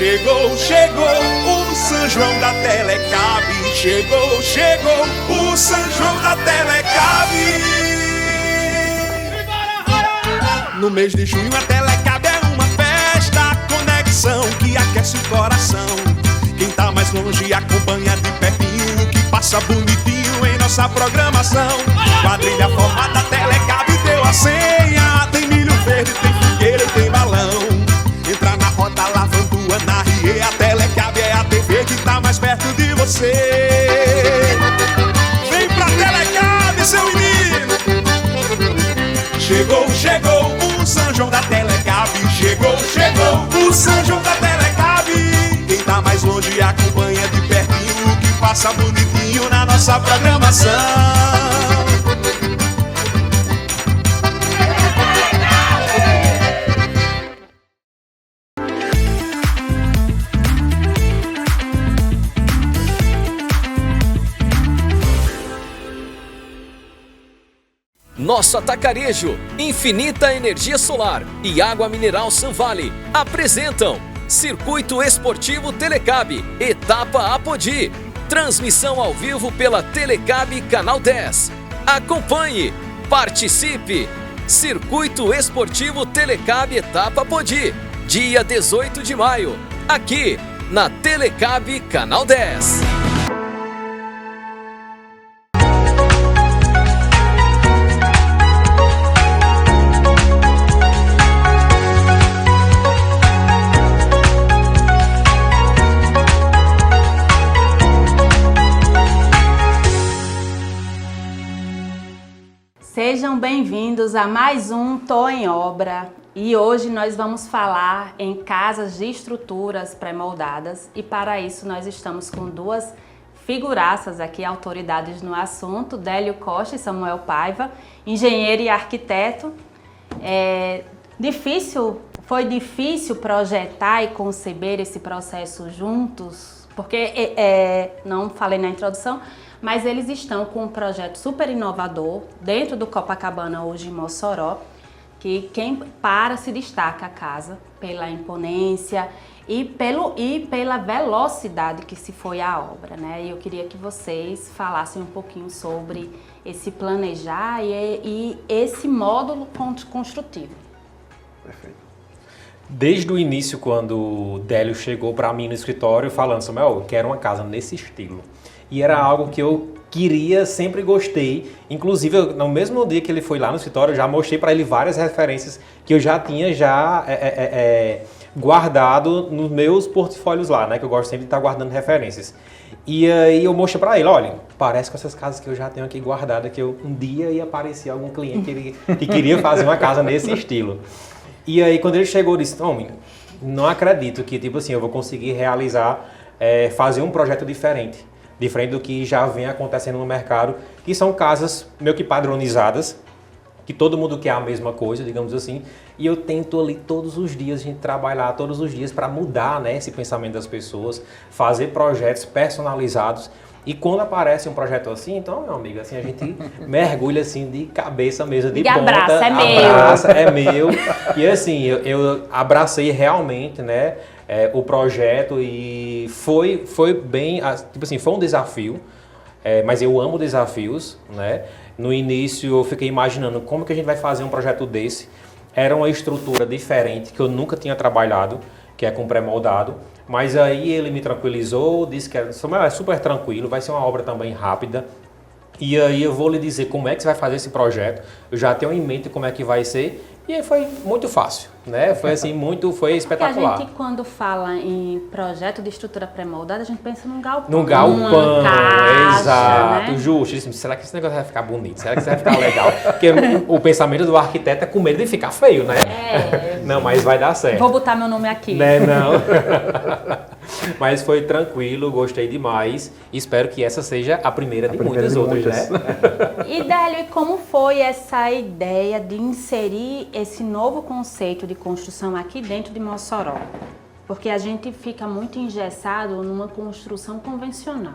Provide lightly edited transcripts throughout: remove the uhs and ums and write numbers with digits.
Chegou, chegou o São João da Telecab. Chegou, chegou o São João da Telecab. No mês de junho a Telecab é uma festa, conexão que aquece o coração. Quem tá mais longe acompanha de pertinho, que passa bonitinho em nossa programação. Quadrilha formada, Telecab deu a senha. Tem milho verde, tem fogueira e tem balão. Entra na roda lavando a Rie, a Telecab é a TV que tá mais perto de você. Vem pra Telecab, seu menino. Chegou, chegou o São João da Telecab. Chegou, chegou o São João da Telecab. Quem tá mais longe acompanha de pertinho, que passa bonitinho na nossa programação. Nosso atacarejo, Infinita Energia Solar e Água Mineral Sanvale apresentam Circuito Esportivo Telecab, Etapa Apodi. Transmissão ao vivo pela Telecab Canal 10. Acompanhe, participe. Circuito Esportivo Telecab Etapa Apodi, dia 18 de maio, aqui na Telecab Canal 10. Sejam bem-vindos a mais um Tô em Obra, e hoje nós vamos falar em casas de estruturas pré-moldadas, e para isso nós estamos com duas figuraças aqui, autoridades no assunto, Délio Costa e Samuel Paiva, engenheiro e arquiteto. Foi difícil projetar e conceber esse processo juntos, porque, não falei na introdução, mas eles estão com um projeto super inovador dentro do Copacabana, hoje em Mossoró, que se destaca a casa pela imponência e pela velocidade que se foi a obra, né? E eu queria que vocês falassem um pouquinho sobre esse planejar e esse módulo construtivo. Perfeito. Desde o início, quando o Délio chegou para mim no escritório falando, Samuel, eu quero uma casa nesse estilo. E era algo que eu queria, sempre gostei. Inclusive, no mesmo dia que ele foi lá no escritório, eu já mostrei para ele várias referências que eu já tinha guardado nos meus portfólios lá, né? Que eu gosto sempre de estar guardando referências. E aí eu mostrei para ele, olha, parece com essas casas que eu já tenho aqui guardadas, que um dia ia aparecer algum cliente que queria fazer uma casa nesse estilo. E aí quando ele chegou, eu disse, homem, não acredito que tipo assim, eu vou conseguir realizar, fazer um projeto diferente do que já vem acontecendo no mercado, que são casas meio que padronizadas, que todo mundo quer a mesma coisa, digamos assim, e eu tento ali todos os dias, a gente trabalhar todos os dias para mudar, né, esse pensamento das pessoas, fazer projetos personalizados, e quando aparece um projeto assim, então, meu amigo, assim, a gente mergulha assim de cabeça mesmo, de ponta, abraça, é meu, e assim, eu abracei realmente, né, o projeto e foi bem, tipo assim, foi um desafio, mas eu amo desafios, né? No início eu fiquei imaginando como que a gente vai fazer um projeto desse. Era uma estrutura diferente que eu nunca tinha trabalhado, que é com pré-moldado, mas aí ele me tranquilizou, disse que é super tranquilo, vai ser uma obra também rápida. E aí eu vou lhe dizer como é que você vai fazer esse projeto, eu já tenho em mente como é que vai ser, e aí foi muito fácil, né? Foi assim, foi espetacular. Porque a gente, quando fala em projeto de estrutura pré-moldada, a gente pensa num galpão. Num galpão, caixa, exato, né? Justo. Será que esse negócio vai ficar bonito? Será que isso vai ficar legal? Porque o pensamento do arquiteto é com medo de ficar feio, né? Não, mas vai dar certo. Vou botar meu nome aqui. Né, não. Mas foi tranquilo, gostei demais. Espero que essa seja a primeira de muitas outras, né? E Délio, e como foi essa ideia de inserir esse novo conceito de construção aqui dentro de Mossoró? Porque a gente fica muito engessado numa construção convencional.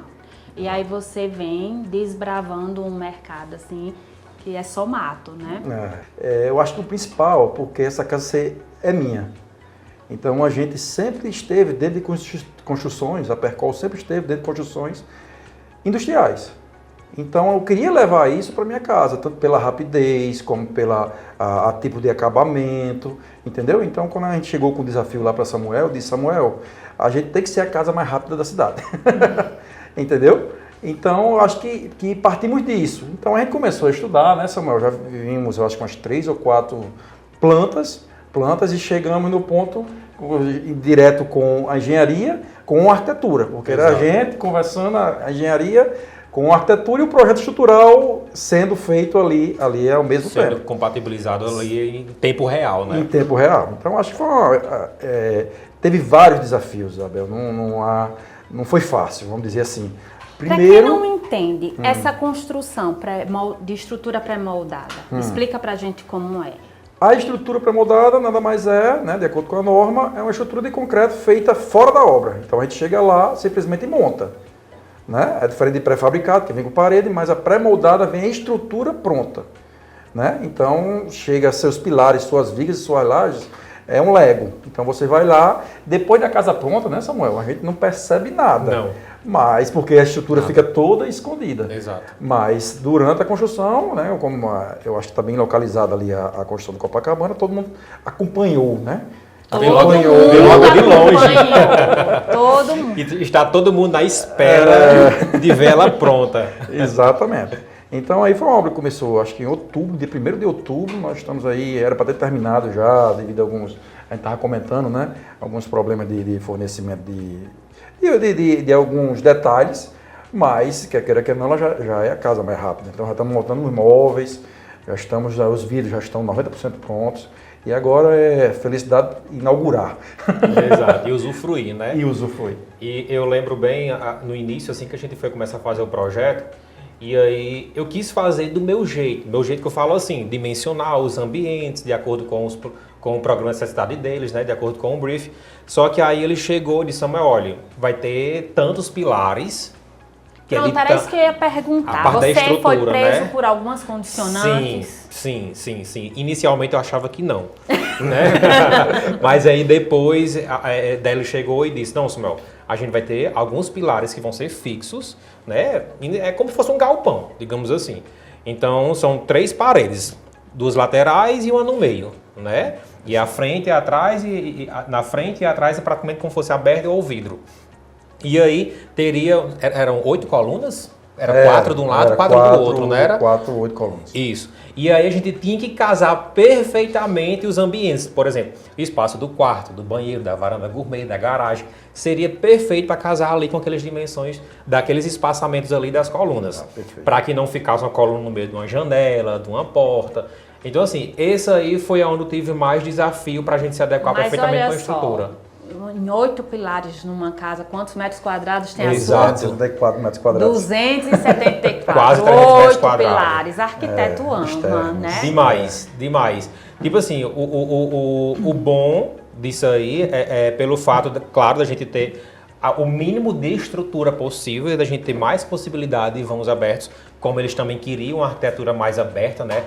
E aí você vem desbravando um mercado assim que é só mato, né? Eu acho que o principal, porque essa casa é minha. Então a gente sempre esteve dentro de construções, a Percol sempre esteve dentro de construções industriais. Então eu queria levar isso para minha casa, tanto pela rapidez, como pela a tipo de acabamento, entendeu? Então quando a gente chegou com o desafio lá para Samuel, eu disse, Samuel, a gente tem que ser a casa mais rápida da cidade, entendeu? Então eu acho que partimos disso. Então a gente começou a estudar, né, Samuel? Já vimos, eu acho que umas 3 ou 4 plantas e chegamos no ponto direto com a engenharia, com a arquitetura, porque era a gente conversando a engenharia com a arquitetura e o projeto estrutural sendo feito ali ao mesmo tempo. Sendo compatibilizado ali em tempo real, né? Em tempo real. Então acho que teve vários desafios, Abel. Não foi fácil, vamos dizer assim. Para quem não entende, essa construção de estrutura pré-moldada, explica pra gente como é. A estrutura pré-moldada nada mais é, né, de acordo com a norma, é uma estrutura de concreto feita fora da obra. Então a gente chega lá, simplesmente monta. Né? É diferente de pré-fabricado, que vem com parede, mas a pré-moldada vem a estrutura pronta. Né? Então chega seus pilares, suas vigas e suas lajes, é um Lego. Então você vai lá, depois da casa pronta, né, Samuel? A gente não percebe nada. Não. Mas porque a estrutura fica toda escondida. Exato. Mas durante a construção, né, como eu acho que está bem localizada ali a construção do Copacabana, todo mundo acompanhou, né? Todo Acompanhou. mundo de longe. acompanhou. Todo mundo. E está todo mundo na espera de ver ela pronta. Exatamente. Então aí foi uma obra que começou, acho que em outubro, dia 1º de outubro, nós estamos aí, era para ter terminado já, devido a alguns, a gente estava comentando, né, alguns problemas de fornecimento de alguns detalhes, mas, quer queira que não, ela já é a casa mais rápida. Então já estamos montando os móveis, os vidros já estão 90% prontos, e agora é felicidade inaugurar. Exato, e usufruir, né? E usufruir. E eu lembro bem, no início, assim que a gente foi começar a fazer o projeto, e aí eu quis fazer do meu jeito que eu falo assim, dimensionar os ambientes de acordo com o programa de necessidade deles, né, de acordo com o brief. Só que aí ele chegou e disse, Samuel, olha, vai ter tantos pilares... Pronto, era isso que eu ia perguntar. Você foi preso, né, por algumas condicionantes? Sim. Inicialmente eu achava que não, né? Mas aí depois ele chegou e disse, não, Samuel, a gente vai ter alguns pilares que vão ser fixos, né? É como se fosse um galpão, digamos assim. Então são 3 paredes, 2 laterais e uma no meio, né? E a frente e atrás, na frente e atrás é praticamente como se fosse aberto ou vidro. E aí eram 8 colunas? Era 4 de um lado, 4 do outro, não era? 4, 8 colunas. Isso. E aí a gente tinha que casar perfeitamente os ambientes. Por exemplo, o espaço do quarto, do banheiro, da varanda gourmet, da garagem. Seria perfeito para casar ali com aquelas dimensões, daqueles espaçamentos ali das colunas. Para que não ficasse uma coluna no meio de uma janela, de uma porta. Então assim, esse aí foi onde eu tive mais desafio para a gente se adequar perfeitamente com a estrutura. Em 8 pilares numa casa, quantos metros quadrados tem Exato. a sua? 274 metros quadrados. 274. Quase 300 metros 8 quadrados. pilares. Arquiteto ama, né? Demais. Tipo assim, o bom disso aí é pelo fato, claro, da gente ter o mínimo de estrutura possível e da gente ter mais possibilidade de vãos abertos, como eles também queriam uma arquitetura mais aberta, né?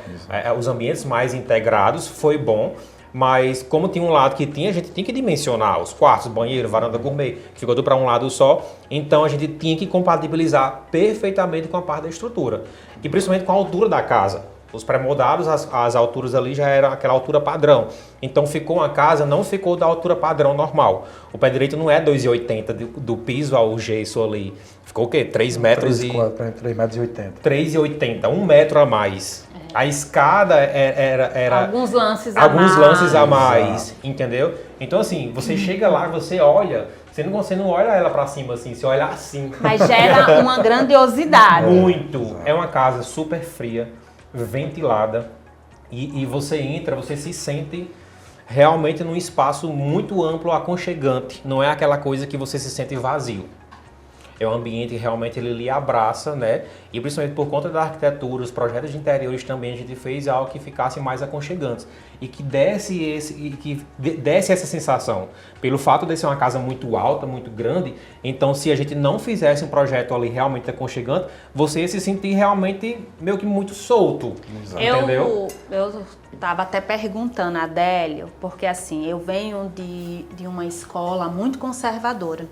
Os ambientes mais integrados, foi bom. Mas como tinha um lado que a gente tinha que dimensionar os quartos, banheiro, varanda gourmet, que ficou tudo para um lado só, então a gente tinha que compatibilizar perfeitamente com a parte da estrutura. E principalmente com a altura da casa. Os pré-moldados, as alturas ali já eram aquela altura padrão. Então ficou uma casa, não ficou da altura padrão normal. O pé direito não é 2,80 do piso ao gesso ali. Ficou o quê? 3 metros e... 3,80 metros. 3,80, 1 metro a mais. A escada era alguns lances a mais, entendeu? Então assim, você chega lá, você olha, você não olha ela pra cima assim, você olha assim. Mas gera uma grandiosidade. Muito. É uma casa super fria, ventilada, e você entra, você se sente realmente num espaço muito amplo, aconchegante. Não é aquela coisa que você se sente vazio. é um ambiente que realmente ele lhe abraça, né? E principalmente por conta da arquitetura, os projetos de interiores também a gente fez algo que ficasse mais aconchegantes e que desse essa sensação. Pelo fato de ser uma casa muito alta, muito grande, então se a gente não fizesse um projeto ali realmente aconchegante, você ia se sentir realmente meio que muito solto, entendeu? Eu estava até perguntando a Adélio, porque assim, eu venho de uma escola muito conservadora.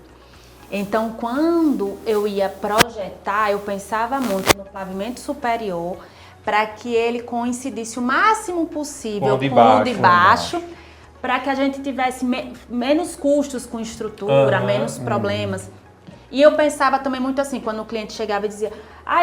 Então, quando eu ia projetar, eu pensava muito no pavimento superior para que ele coincidisse o máximo possível com o de baixo, para que a gente tivesse menos custos com estrutura, menos problemas. E eu pensava também muito assim, quando o cliente chegava e dizia: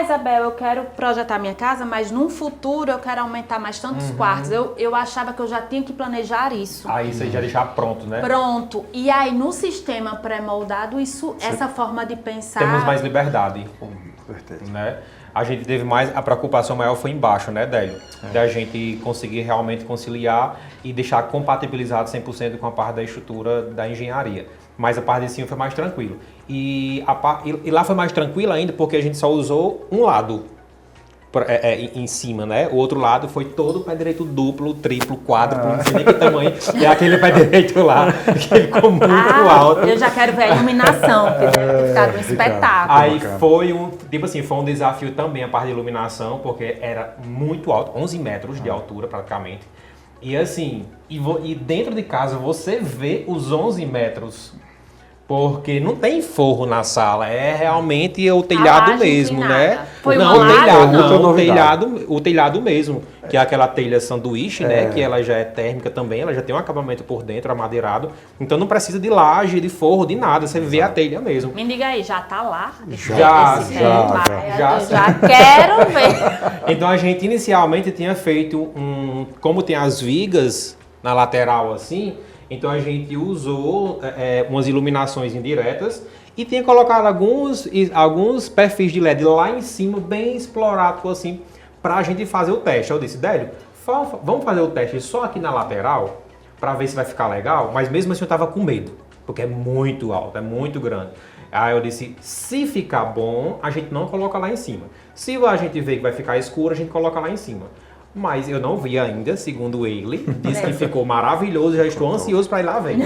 Isabel, eu quero projetar minha casa, mas num futuro eu quero aumentar mais tantos quartos. Eu achava que eu já tinha que planejar isso. Aí você já deixar pronto, né? Pronto. E aí no sistema pré-moldado, essa forma de pensar... Temos mais liberdade, né? A gente teve a preocupação maior foi embaixo, né, Délio? Da gente conseguir realmente conciliar e deixar compatibilizado 100% com a parte da estrutura da engenharia. Mas a parte de cima foi mais tranquilo. E lá foi mais tranquilo ainda porque a gente só usou um lado em cima, né? O outro lado foi todo pé direito duplo, triplo, quádruplo, não sei nem que tamanho. E aquele pé direito lá, que ficou muito alto. Eu já quero ver a iluminação, porque deve ter ficado um espetáculo. Aí foi um desafio também a parte de iluminação, porque era muito alto, 11 metros de altura praticamente. E assim, e dentro de casa você vê os 11 metros, porque não tem forro na sala, é realmente o telhado mesmo, né? Foi o telhado mesmo, que é aquela telha sanduíche, né? Que ela já é térmica também, ela já tem um acabamento por dentro, amadeirado, então não precisa de laje, de forro, de nada, você vê a telha mesmo. Me diga aí, já tá lá? Já quero ver. Então a gente inicialmente tinha feito como tem as vigas na lateral assim, então a gente usou umas iluminações indiretas e tinha colocado alguns perfis de LED lá em cima, bem explorado assim, pra gente fazer o teste. Eu disse: Délio, vamos fazer o teste só aqui na lateral, pra ver se vai ficar legal, mas mesmo assim eu tava com medo, porque é muito alto, é muito grande. Aí eu disse: se ficar bom, a gente não coloca lá em cima. Se a gente vê que vai ficar escuro, a gente coloca lá em cima. Mas eu não vi ainda, segundo ele. Disse que ficou maravilhoso, já estou ansioso para ir lá ver.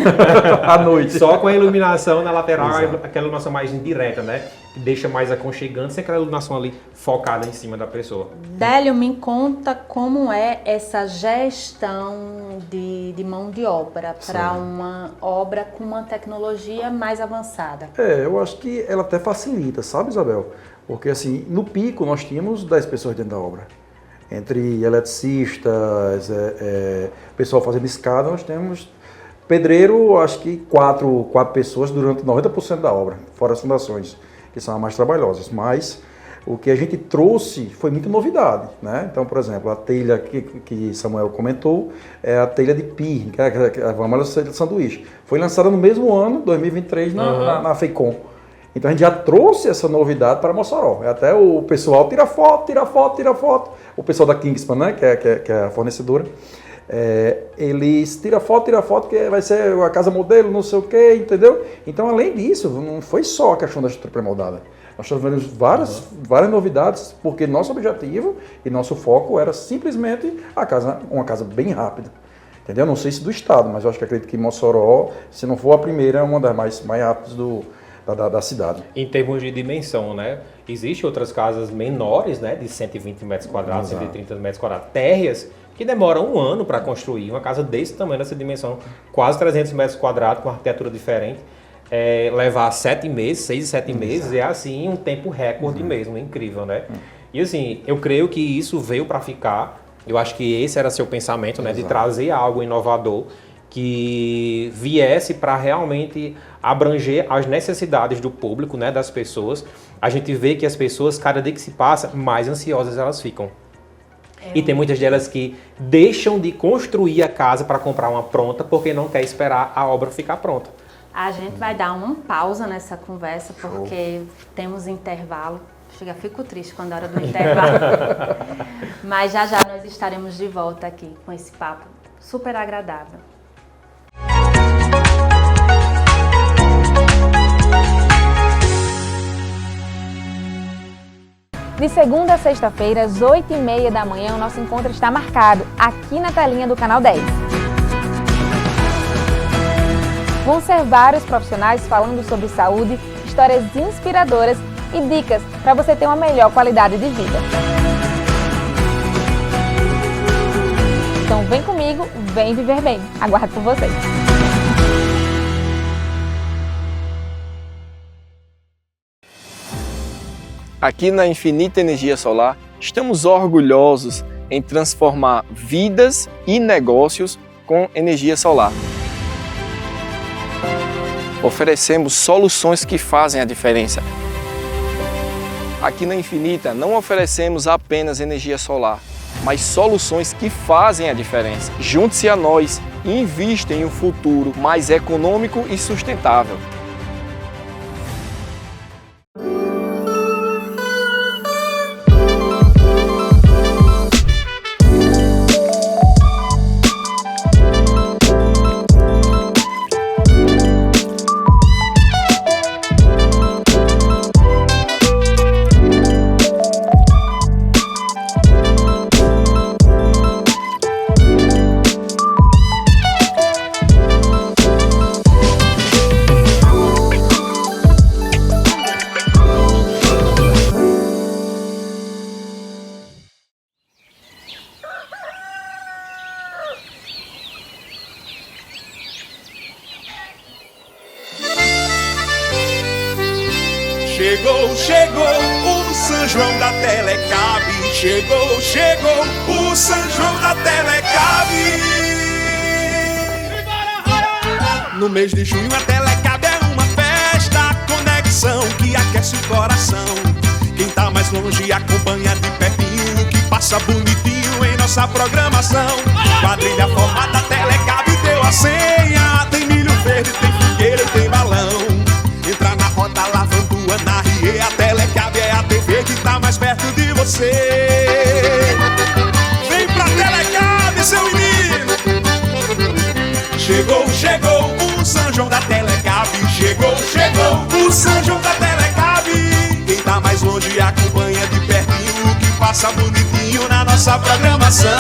À noite. Só com a iluminação na lateral, aquela iluminação mais indireta, né? Que deixa mais aconchegante, sem aquela iluminação ali focada em cima da pessoa. Délio, me conta como é essa gestão de mão de obra para uma obra com uma tecnologia mais avançada. Eu acho que ela até facilita, sabe, Isabel? Porque assim, no pico nós tínhamos 10 pessoas dentro da obra. Entre eletricistas, pessoal fazendo escada, nós temos pedreiro, acho que 4 pessoas durante 90% da obra, fora as fundações, que são as mais trabalhosas. Mas o que a gente trouxe foi muita novidade, né? Então, por exemplo, a telha que Samuel comentou é a telha de pi, que é a famosa telha de sanduíche. Foi lançada no mesmo ano, 2023, na FEICOM. Então a gente já trouxe essa novidade para Mossoró. Até o pessoal tira foto. O pessoal da Kingspan, né, que é a fornecedora, eles tiram foto, que vai ser a casa modelo, não sei o quê, entendeu? Então, além disso, não foi só a questão da estrutura pré-moldada. Nós tivemos várias novidades, porque nosso objetivo e nosso foco era simplesmente uma casa bem rápida. Entendeu? Não sei se do estado, mas eu acredito que Mossoró, se não for a primeira, é uma das mais rápidas da cidade. Em termos de dimensão, né? Existem outras casas menores, né? De 120 metros quadrados, 130 metros quadrados, térreas, que demoram 1 ano para construir. Uma casa desse tamanho, dessa dimensão, quase 300 metros quadrados, com arquitetura diferente, levar 7 meses, 6 e 7 meses, é assim um tempo recorde mesmo, incrível, né? E assim, eu creio que isso veio para ficar. Eu acho que esse era seu pensamento, né? De trazer algo inovador que viesse para realmente abranger as necessidades do público, né, das pessoas. A gente vê que as pessoas, cada dia que se passa, mais ansiosas elas ficam. E tem muitas delas que deixam de construir a casa para comprar uma pronta porque não quer esperar a obra ficar pronta. A gente vai dar uma pausa nessa conversa porque temos intervalo. Fico triste quando é hora do intervalo. Mas já nós estaremos de volta aqui com esse papo super agradável. De segunda a sexta-feira, às 8h30 da manhã, o nosso encontro está marcado aqui na telinha do Canal 10. Vão ser vários profissionais falando sobre saúde, histórias inspiradoras e dicas para você ter uma melhor qualidade de vida. Então vem comigo, vem viver bem. Aguardo por vocês. Aqui na Infinita Energia Solar, estamos orgulhosos em transformar vidas e negócios com energia solar. Oferecemos soluções que fazem a diferença. Aqui na Infinita não oferecemos apenas energia solar, mas soluções que fazem a diferença. Junte-se a nós e invista em um futuro mais econômico e sustentável. Chegou o São João da Telecabe. Chegou o São João da Telecabe. No mês de junho a Telecabe é uma festa, conexão que aquece o coração. Quem tá mais longe acompanha de pertinho, que passa bonitinho em nossa programação. Quadrilha formada, Telecabe deu a senha. Tem milho verde, tem fogueira e tem balão. Entra na roda lavando na Rie, a Telecabe é a TV que tá mais perto de você. Vem pra Telecabe, seu menino. Chegou o São João da Telecabe. Chegou o São João da Telecabe. Quem tá mais longe acompanha de pertinho, que passa bonitinho na nossa programação.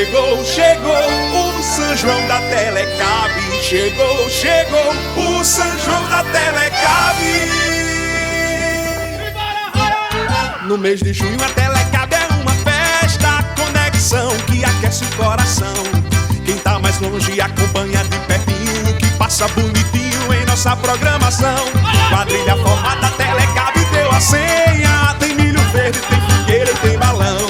Chegou o São João da Telecabe. Chegou o São João da Telecabe. No mês de junho a Telecabe é uma festa, conexão que aquece o coração. Quem tá mais longe acompanha de pertinho, que passa bonitinho em nossa programação. Quadrilha formada, Telecabe deu a senha. Tem milho verde, tem fogueira e tem balão.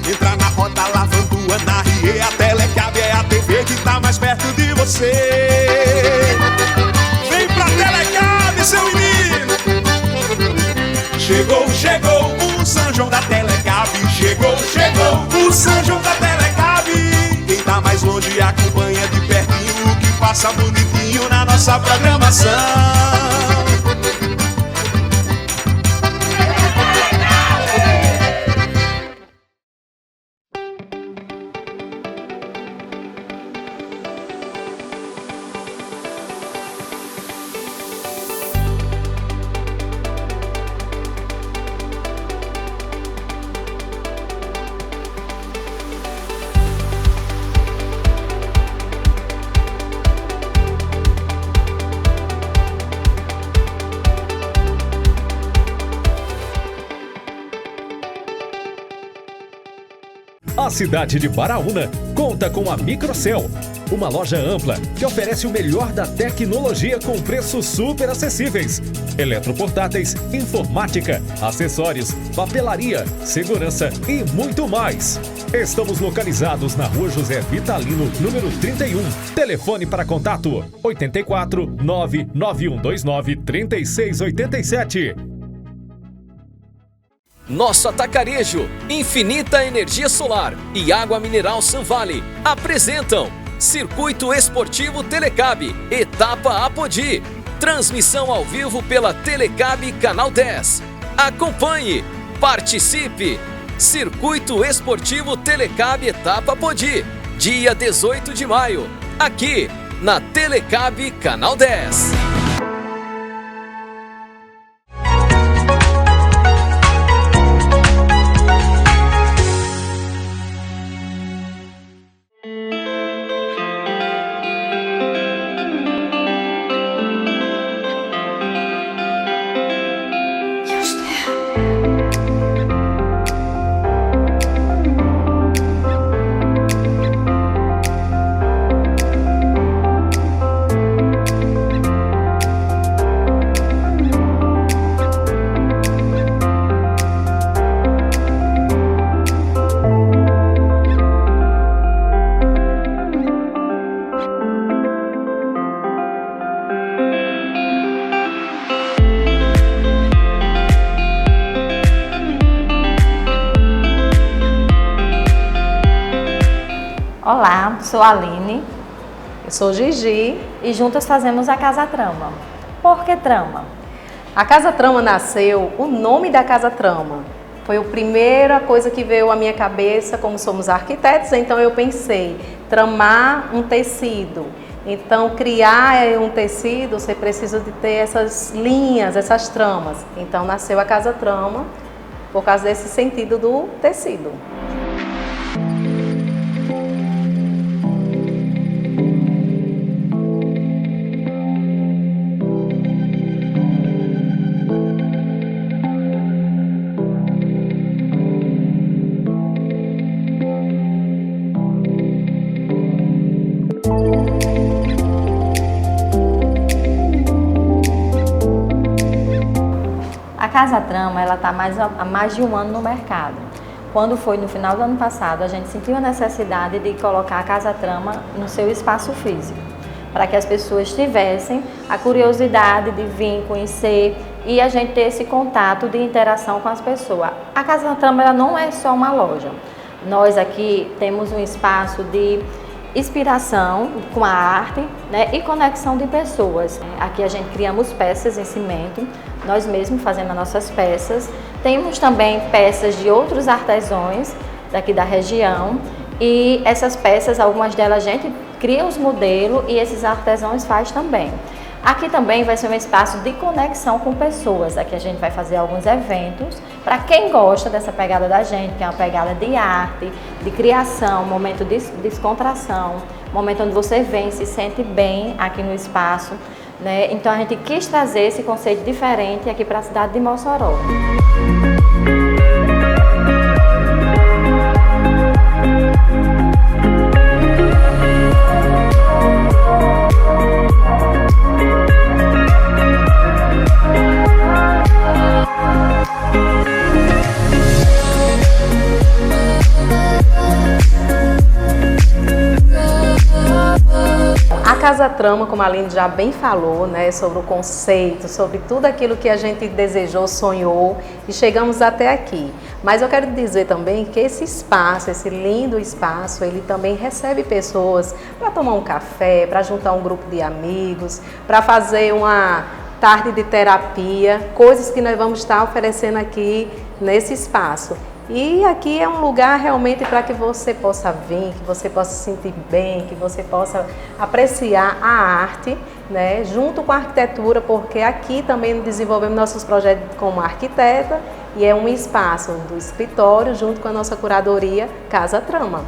Entra na roda lavando na Rie, a Telecabe é a TV que tá mais perto de você. Vem pra Telecabe, seu menino. Chegou o São João da Telecabe. Chegou o São João da Telecabe. Quem tá mais longe acompanha de pertinho, que passa bonitinho na nossa programação. A cidade de Baraúna conta com a Microcel, uma loja ampla que oferece o melhor da tecnologia com preços super acessíveis. Eletroportáteis, informática, acessórios, papelaria, segurança e muito mais. Estamos localizados na Rua José Vitalino, número 31. Telefone para contato 84 99129 3687. Nosso atacarejo, Infinita Energia Solar e Água Mineral Sanvale apresentam Circuito Esportivo Telecabe, Etapa Apodi. Transmissão ao vivo pela Telecab Canal 10. Acompanhe, participe. Circuito Esportivo Telecab Etapa Podi, dia 18 de maio, aqui na Telecab Canal 10. Olá, sou a Aline. Eu sou Gigi. E juntas fazemos a Casa Trama. Por que Trama? A Casa Trama nasceu, o nome da Casa Trama foi a primeira coisa que veio à minha cabeça, como somos arquitetos, então eu pensei, tramar um tecido. Então, criar um tecido, você precisa de ter essas linhas, essas tramas. Então, nasceu a Casa Trama por causa desse sentido do tecido. A Casa Trama está há mais de um ano no mercado. Quando foi no final do ano passado, a gente sentiu a necessidade de colocar a Casa Trama no seu espaço físico, para que as pessoas tivessem a curiosidade de vir conhecer e a gente ter esse contato de interação com as pessoas. A Casa Trama ela não é só uma loja. Nós aqui temos um espaço de inspiração com a arte, né, e conexão de pessoas. Aqui a gente criamos peças em cimento, nós mesmos fazemos as nossas peças. Temos também peças de outros artesãos daqui da região e essas peças, algumas delas a gente cria os modelos e esses artesãos faz também. Aqui também vai ser um espaço de conexão com pessoas. Aqui a gente vai fazer alguns eventos para quem gosta dessa pegada da gente, que é uma pegada de arte, de criação, momento de descontração, momento onde você vem e se sente bem aqui no espaço, né? Então a gente quis trazer esse conceito diferente aqui para a cidade de Mossoró. A Casa Trama, como a Aline já bem falou, né, sobre o conceito, sobre tudo aquilo que a gente desejou, sonhou e chegamos até aqui. Mas eu quero dizer também que esse espaço, esse lindo espaço, ele também recebe pessoas para tomar um café, para juntar um grupo de amigos, para fazer uma tarde de terapia, coisas que nós vamos estar oferecendo aqui nesse espaço. E aqui é um lugar realmente para que você possa vir, que você possa se sentir bem, que você possa apreciar a arte, né, junto com a arquitetura, porque aqui também desenvolvemos nossos projetos como arquiteta e é um espaço do escritório junto com a nossa curadoria Casa Trama.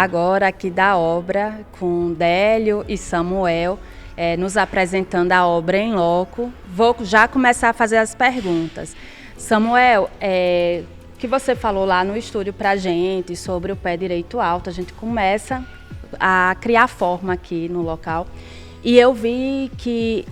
agora aqui da obra com Délio e Samuel, nos apresentando a obra em loco. Vou já começar a fazer as perguntas. Samuel, que você falou lá no estúdio para a gente sobre o pé direito alto, a gente começa a criar forma aqui no local e eu vi que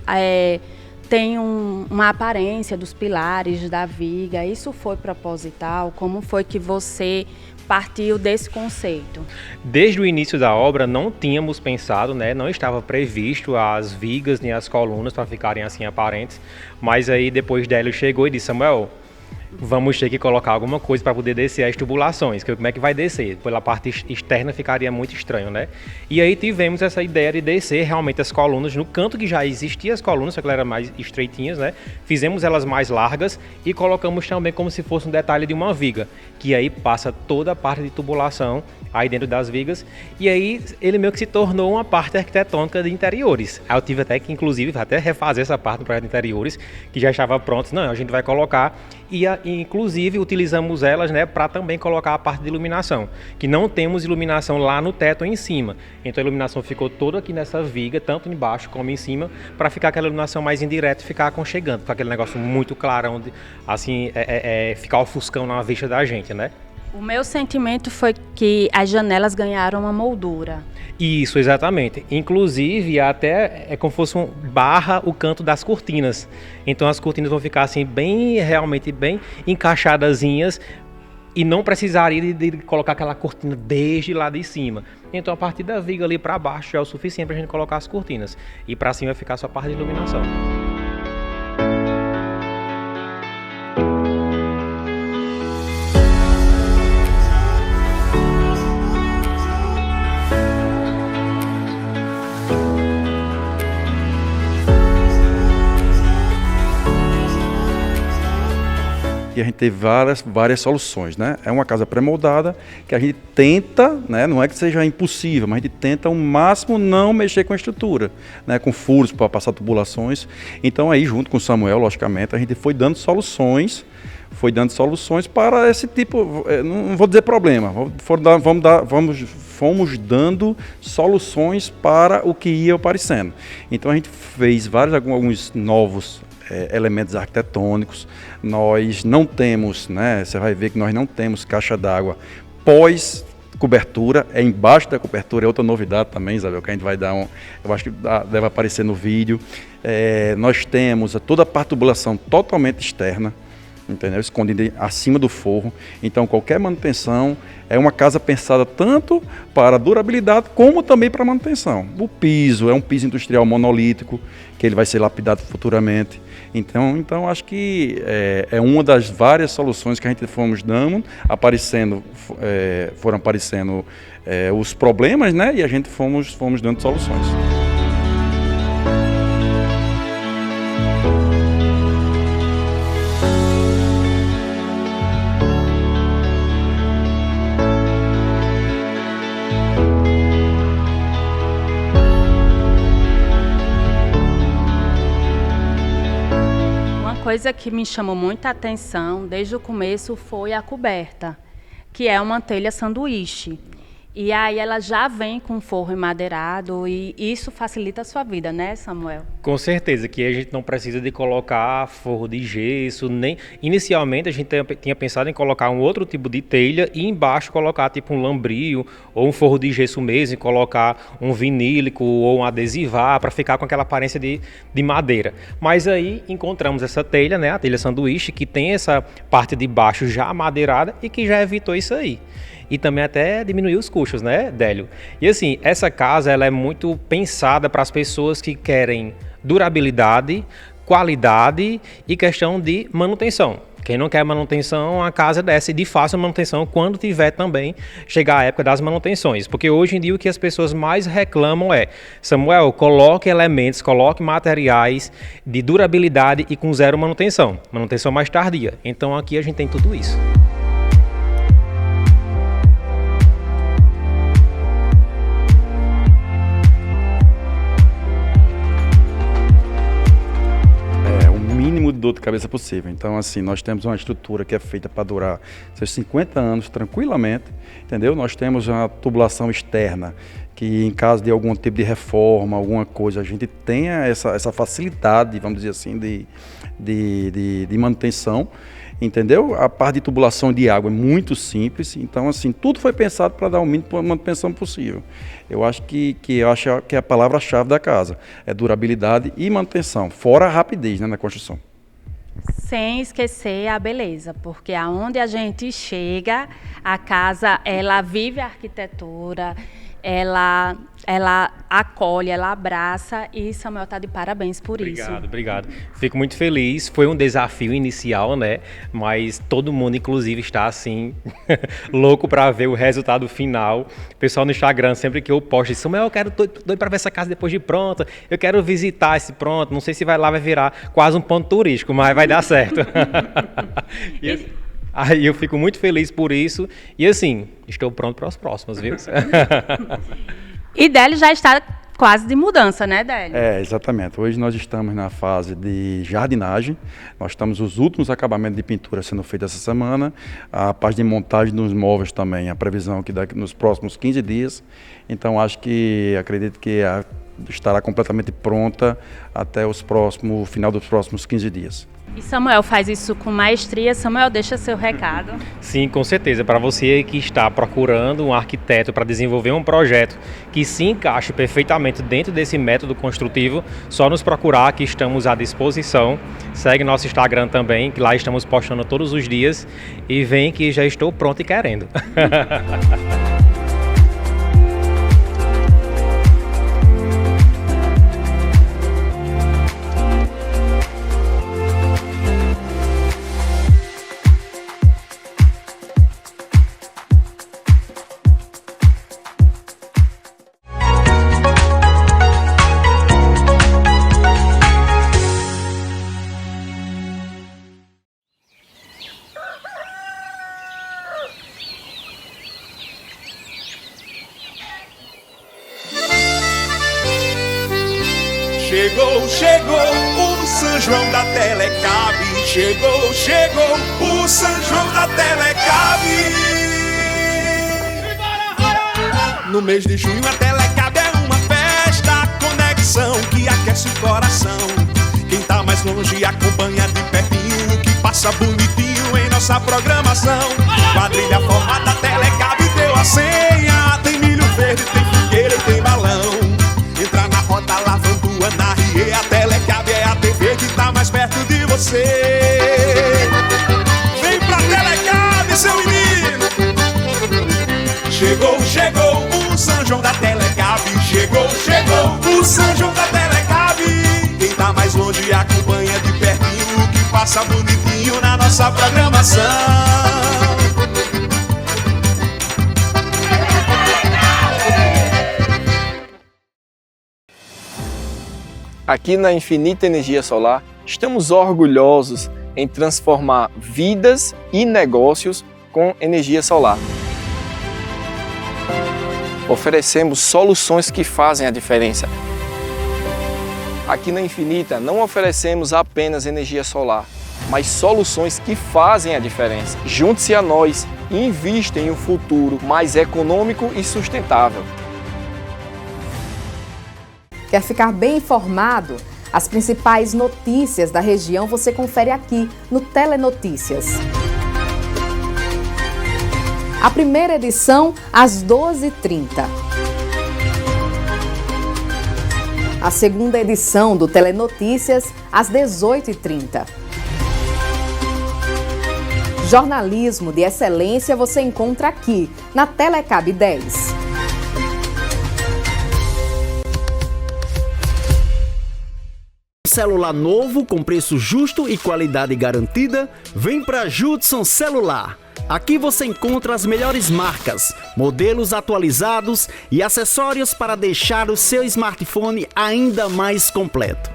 tem uma aparência dos pilares da viga. Isso foi proposital? Como foi que você partiu desse conceito? Desde o início da obra não tínhamos pensado, né, não estava previsto as vigas nem as colunas para ficarem assim aparentes, mas aí depois Délio chegou e disse: Samuel, vamos ter que colocar alguma coisa para poder descer as tubulações, que como é que vai descer? Pela parte externa ficaria muito estranho, né? E aí tivemos essa ideia de descer realmente as colunas no canto que já existia as colunas, só que elas eram mais estreitinhas, né? Fizemos elas mais largas e colocamos também como se fosse um detalhe de uma viga, que aí passa toda a parte de tubulação aí dentro das vigas, e aí ele meio que se tornou uma parte arquitetônica de interiores. Aí eu tive até que, inclusive, até refazer essa parte do projeto de interiores, que já estava pronto. Não, a gente vai colocar, e inclusive utilizamos elas, né, para também colocar a parte de iluminação, que não temos iluminação lá no teto em cima, então a iluminação ficou toda aqui nessa viga, tanto embaixo como em cima, para ficar aquela iluminação mais indireta e ficar aconchegando, com aquele negócio muito clarão, assim, ficar ofuscando na vista da gente, né? O meu sentimento foi que as janelas ganharam uma moldura. Isso, exatamente. Inclusive, até é como se fosse barra o canto das cortinas. Então as cortinas vão ficar assim, realmente bem encaixadazinhas, e não precisaria de colocar aquela cortina desde lá de cima. Então a partir da viga ali para baixo já é o suficiente para a gente colocar as cortinas. E para cima vai ficar só a parte de iluminação. A gente teve várias soluções, né? É uma casa pré-moldada que a gente tenta, né? Não é que seja impossível, mas a gente tenta ao máximo não mexer com a estrutura, né? Com furos para passar tubulações. Então aí, junto com o Samuel, logicamente, a gente foi dando soluções para esse tipo, não vou dizer problema, fomos dando soluções para o que ia aparecendo. Então a gente fez alguns novos elementos arquitetônicos. Nós não temos, né? Você vai ver que nós não temos caixa d'água pós cobertura, embaixo da cobertura, é outra novidade também, Isabel, que a gente vai dar eu acho que deve aparecer no vídeo. Nós temos toda a parte de tubulação totalmente externa, entendeu? Escondida acima do forro. Então qualquer manutenção é uma casa pensada tanto para durabilidade como também para manutenção. O piso é um piso industrial monolítico, que ele vai ser lapidado futuramente. Então acho que é uma das várias soluções que a gente fomos dando, foram aparecendo os problemas, né? E a gente fomos dando soluções. Uma coisa que me chamou muita atenção desde o começo foi a coberta, que é uma telha sanduíche. E aí ela já vem com forro emadeirado e isso facilita a sua vida, né, Samuel? Com certeza, que a gente não precisa de colocar forro de gesso, nem... Inicialmente a gente tinha pensado em colocar um outro tipo de telha e embaixo colocar tipo um lambrio ou um forro de gesso mesmo, e colocar um vinílico ou um adesivar para ficar com aquela aparência de madeira. Mas aí encontramos essa telha, né, a telha sanduíche, que tem essa parte de baixo já amadeirada e que já evitou isso aí. E também até diminuiu os custos, né, Délio? E assim, essa casa ela é muito pensada para as pessoas que querem durabilidade, qualidade e questão de manutenção. Quem não quer manutenção, a casa desce de fácil manutenção quando tiver também chegar a época das manutenções. Porque hoje em dia o que as pessoas mais reclamam é: Samuel, coloque elementos, coloque materiais de durabilidade e com zero manutenção mais tardia. Então aqui a gente tem tudo isso. dor de cabeça possível. Então, assim, nós temos uma estrutura que é feita para durar seus 50 anos tranquilamente, entendeu? Nós temos uma tubulação externa, que em caso de algum tipo de reforma, alguma coisa, a gente tenha essa facilidade, vamos dizer assim, de manutenção, entendeu? A parte de tubulação de água é muito simples, então assim, tudo foi pensado para dar o mínimo de manutenção possível. Eu acho que é a palavra-chave da casa, é durabilidade e manutenção, fora a rapidez, né, na construção. Sem esquecer a beleza, porque aonde a gente chega, a casa, ela vive a arquitetura, ela acolhe, ela abraça, e Samuel está de parabéns por isso. Obrigado. Fico muito feliz. Foi um desafio inicial, né? Mas todo mundo, inclusive, está assim, louco para ver o resultado final. O pessoal no Instagram, sempre que eu posto, diz: Samuel, eu quero doido para ver essa casa depois de pronta. Eu quero visitar esse pronto. Não sei se vai virar quase um ponto turístico, mas vai dar certo. Aí eu fico muito feliz por isso e assim, estou pronto para os próximos, viu? E Délio já está quase de mudança, né, Délio? Exatamente. Hoje nós estamos na fase de jardinagem, nós estamos os últimos acabamentos de pintura sendo feitos essa semana, a parte de montagem dos móveis também, a previsão que daqui nos próximos 15 dias, então acredito que estará completamente pronta até o final dos próximos 15 dias. E Samuel faz isso com maestria. Samuel, deixa seu recado. Sim, com certeza. Para você que está procurando um arquiteto para desenvolver um projeto que se encaixe perfeitamente dentro desse método construtivo, só nos procurar, que estamos à disposição. Segue nosso Instagram também, que lá estamos postando todos os dias. E vem que já estou pronto e querendo. Chegou o São João da Telecab. Chegou o São João da Telecab. No mês de junho a Telecab é uma festa, conexão que aquece o coração. Quem tá mais longe acompanha de pertinho, que passa bonitinho em nossa programação. Quadrilha formada, Telecab deu a senha. Tem milho verde, tem fogueira e tem balão. Entra na roda lavando na Rie, a Telecab é a TV que tá mais perto de você. Vem pra Telecab, seu menino. Chegou o São João da Telecab. Chegou o São João da Telecab. Quem tá mais longe acompanha de pertinho, que passa bonitinho na nossa programação. Aqui na Infinita Energia Solar, estamos orgulhosos em transformar vidas e negócios com energia solar. Oferecemos soluções que fazem a diferença. Aqui na Infinita não oferecemos apenas energia solar, mas soluções que fazem a diferença. Junte-se a nós e invista em um futuro mais econômico e sustentável. Quer ficar bem informado? As principais notícias da região você confere aqui no Telenotícias. A primeira edição às 12h30. A segunda edição do Telenotícias às 18h30. Jornalismo de excelência você encontra aqui na Telecab 10. Celular novo com preço justo e qualidade garantida? Vem para Judson Celular. Aqui você encontra as melhores marcas, modelos atualizados e acessórios para deixar o seu smartphone ainda mais completo.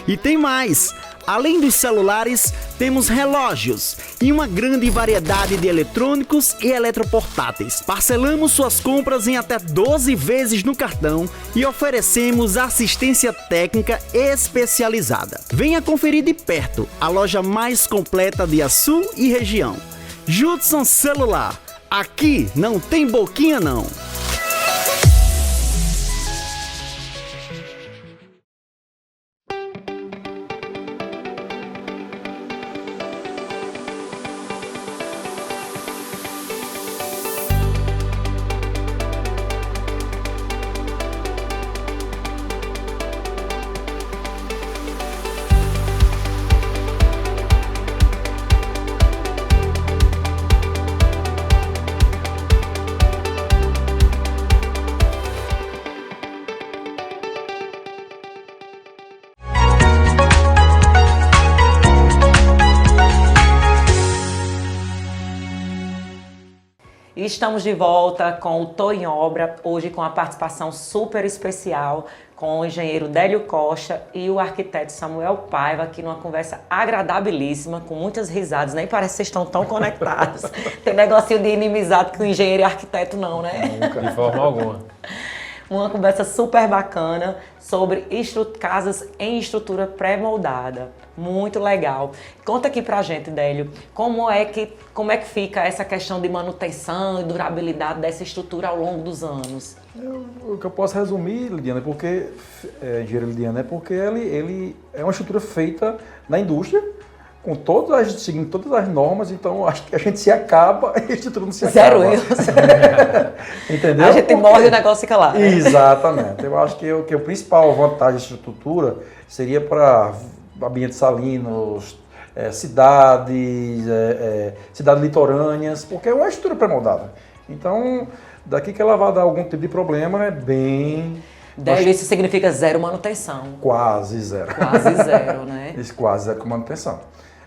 E tem mais! Além dos celulares, temos relógios e uma grande variedade de eletrônicos e eletroportáteis. Parcelamos suas compras em até 12 vezes no cartão e oferecemos assistência técnica especializada. Venha conferir de perto a loja mais completa de Açu e região. Judson Celular. Aqui não tem boquinha não. E estamos de volta com o Tô em Obra, hoje com a participação super especial com o engenheiro Délio Costa e o arquiteto Samuel Paiva, aqui numa conversa agradabilíssima, com muitas risadas, nem parece que vocês estão tão conectados. Tem negocinho de inimizade com engenheiro e arquiteto não, né? Nunca, de forma alguma. Uma conversa super bacana sobre casas em estrutura pré-moldada. Muito legal. Conta aqui pra gente, Délio, como é que fica essa questão de manutenção e durabilidade dessa estrutura ao longo dos anos? O que eu posso resumir, Lidiana, engenheiro Lidiana, é porque ele é uma estrutura feita na indústria, seguindo todas as normas, então acho que a gente se acaba e a estrutura não se acaba. Zero erros. Entendeu? A gente morre e o negócio fica lá. Né? Exatamente. Eu acho que a principal vantagem dessa estrutura seria para ambientes salinos, cidades litorâneas, porque é uma estrutura pré-moldada. Então, daqui que ela vai dar algum tipo de problema, é bem... Délio, isso significa zero manutenção. Quase zero. Quase zero, né? Isso, quase zero com manutenção.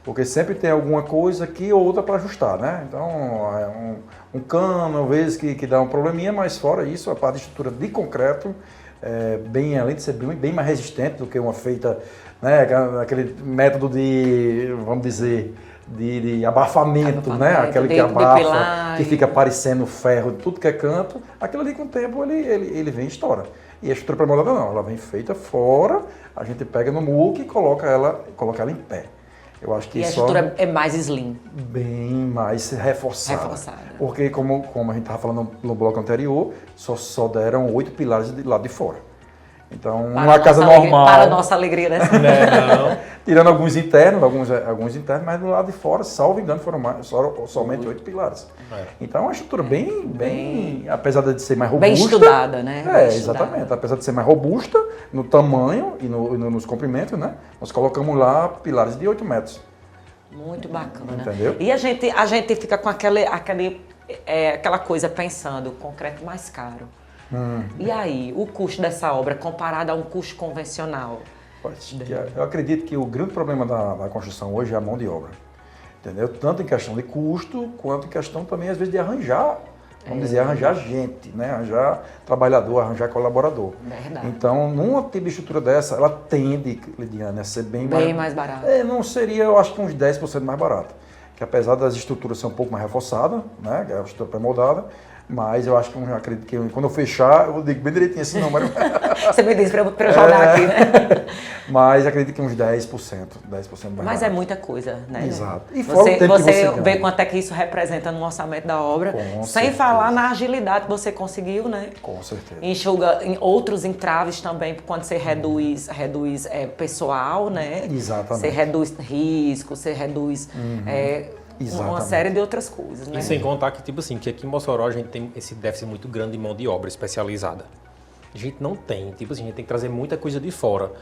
Porque sempre tem alguma coisa aqui ou outra para ajustar, né? Então, um cano, às vezes, que dá um probleminha, mas fora isso, a parte de estrutura de concreto, além de ser bem mais resistente do que uma feita, né? Aquele método de, vamos dizer, de abafamento, né? Aquele que abafa, que fica parecendo ferro de tudo que é canto. Aquilo ali, com o tempo, ele vem e estoura. E a estrutura pré-moldada não, ela vem feita fora, a gente pega no muque e coloca ela em pé. Eu acho que a estrutura é mais slim. Bem mais reforçada. Porque, como a gente estava falando no bloco anterior, só deram 8 pilares do lado de fora. Então, uma casa normal... Para a nossa alegria, né? Não. Tirando alguns internos, mas do lado de fora, salvo engano, foram somente 8 pilares. Então, é uma estrutura bem, apesar de ser mais robusta... Bem estudada, né? Exatamente. Apesar de ser mais robusta no tamanho e nos comprimentos, né? Nós colocamos lá pilares de 8 metros. Muito bacana. Entendeu? E a gente fica com aquela coisa pensando, concreto mais caro. E aí, o custo dessa obra comparado a um custo convencional? Eu acredito que o grande problema da construção hoje é a mão de obra. Entendeu? Tanto em questão de custo, quanto em questão também, às vezes, de arranjar, arranjar gente, né? Arranjar trabalhador, arranjar colaborador. Verdade. Então, numa tipo de estrutura dessa, ela tende, Lidiana, a ser bem mais barata. Não seria, eu acho que uns 10% mais barata. Que apesar das estruturas ser um pouco mais reforçadas, né? Que é a estrutura pré-moldada, mas eu acho que eu acredito que quando eu fechar, eu digo bem direitinho esse número. Você me disse para eu jogar aqui, né? Mas acredito que uns 10% mais Mas é muita coisa, né? Exato. E você vê quanto é que isso representa no orçamento da obra, sem falar na agilidade que você conseguiu, né? Com certeza. Enxuga em outros entraves também, quando você reduz pessoal, né? Exatamente. Você reduz risco, você reduz... uma série de outras coisas, né? E sem contar que, tipo assim, que aqui em Mossoró a gente tem esse déficit muito grande de mão de obra especializada. A gente não tem, tipo assim, a gente tem que trazer muita coisa de fora.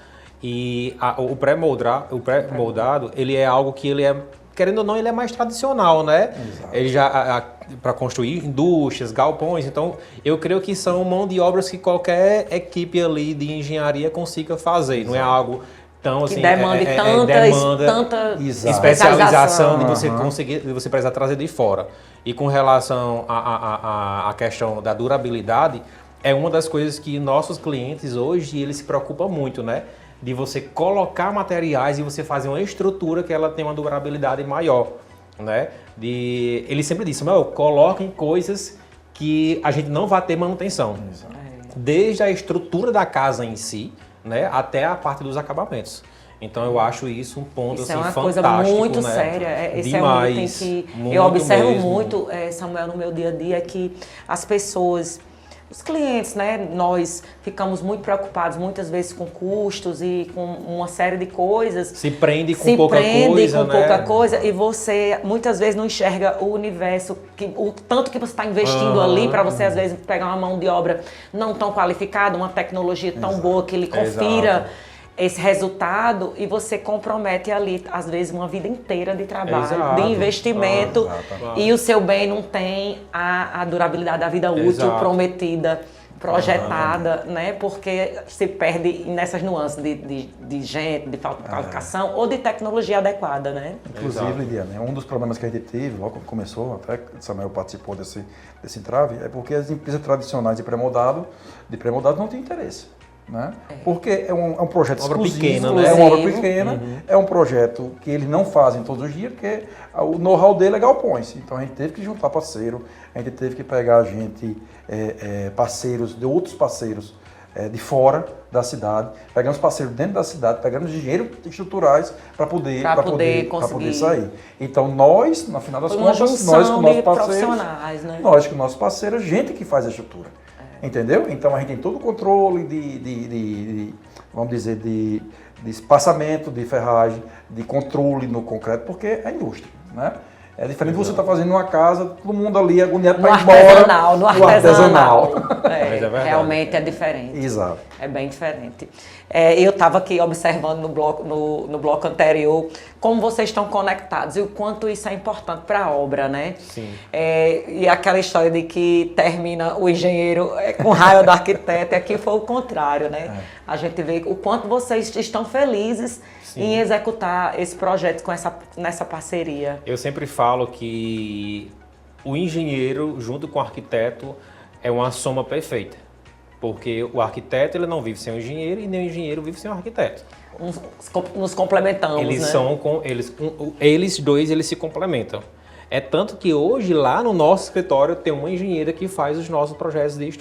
E o pré-moldado, ele é algo que ele é, querendo ou não, ele é mais tradicional, né? Exato. Ele já, para construir indústrias, galpões, então eu creio que são mão de obras que qualquer equipe ali de engenharia consiga fazer, não é algo... Então, assim, que demande tanta especialização de você conseguir, de você precisar trazer de fora. E com relação à questão da durabilidade, é uma das coisas que nossos clientes hoje eles se preocupam muito, né? de você colocar materiais e você fazer uma estrutura que ela tenha uma durabilidade maior, né? Ele sempre disse, coloquem coisas que a gente não vai ter manutenção. Desde a estrutura da casa em si, né, até a parte dos acabamentos. Então eu acho isso um ponto isso assim, é uma fantástico, coisa muito né? séria. Esse Demais, é um item que muito eu observo mesmo. muito, Samuel, no meu dia a dia, que as pessoas, os clientes, né, nós ficamos muito preocupados muitas vezes com custos e com uma série de coisas. Se prende com pouca coisa, e você muitas vezes não enxerga o universo, o tanto que você está investindo ali para você às vezes pegar uma mão de obra não tão qualificada, uma tecnologia tão boa que ele confira esse resultado e você compromete ali, às vezes, uma vida inteira de trabalho, de investimento e o seu bem não tem a durabilidade da vida útil prometida, projetada, né? Porque se perde nessas nuances de gente, de falta de qualificação ou de tecnologia adequada, né? Inclusive, Lidiane, um dos problemas que a gente teve, logo quando começou, até que o Samuel participou desse entrave, é porque as empresas tradicionais de pré-moldado não têm interesse. Né? Porque é um projeto exclusivo, pequena, né? É uma obra pequena, é um projeto que eles não fazem todos os dias, porque o know-how dele é galpões. Então a gente teve que juntar parceiro, a gente teve que pegar parceiros, de outros parceiros de fora da cidade, pegamos parceiros dentro da cidade, pegamos engenheiros estruturais para poder sair. Então nós, no final das contas, nós com nossos parceiros, né? nós com nossos parceiros, gente que faz a estrutura. Entendeu? Então a gente tem todo o controle vamos dizer, de espaçamento, de ferragem, de controle no concreto, porque é indústria, né? É diferente de você estar fazendo uma casa, todo mundo ali agoniado para ir embora. No artesanal. Realmente é diferente. Exato. É bem diferente. Eu estava aqui observando no bloco anterior como vocês estão conectados e o quanto isso é importante para a obra, né? Sim. E aquela história de que termina o engenheiro com raiva do arquiteto, e aqui foi o contrário, né? A gente vê o quanto vocês estão felizes em executar esse projeto nessa parceria. Eu sempre falo que o engenheiro, junto com o arquiteto, é uma soma perfeita. Porque o arquiteto ele não vive sem o engenheiro e nem o engenheiro vive sem o arquiteto. Nos complementamos, Eles dois se complementam. É tanto que hoje lá no nosso escritório tem uma engenheira que faz os nossos projetos de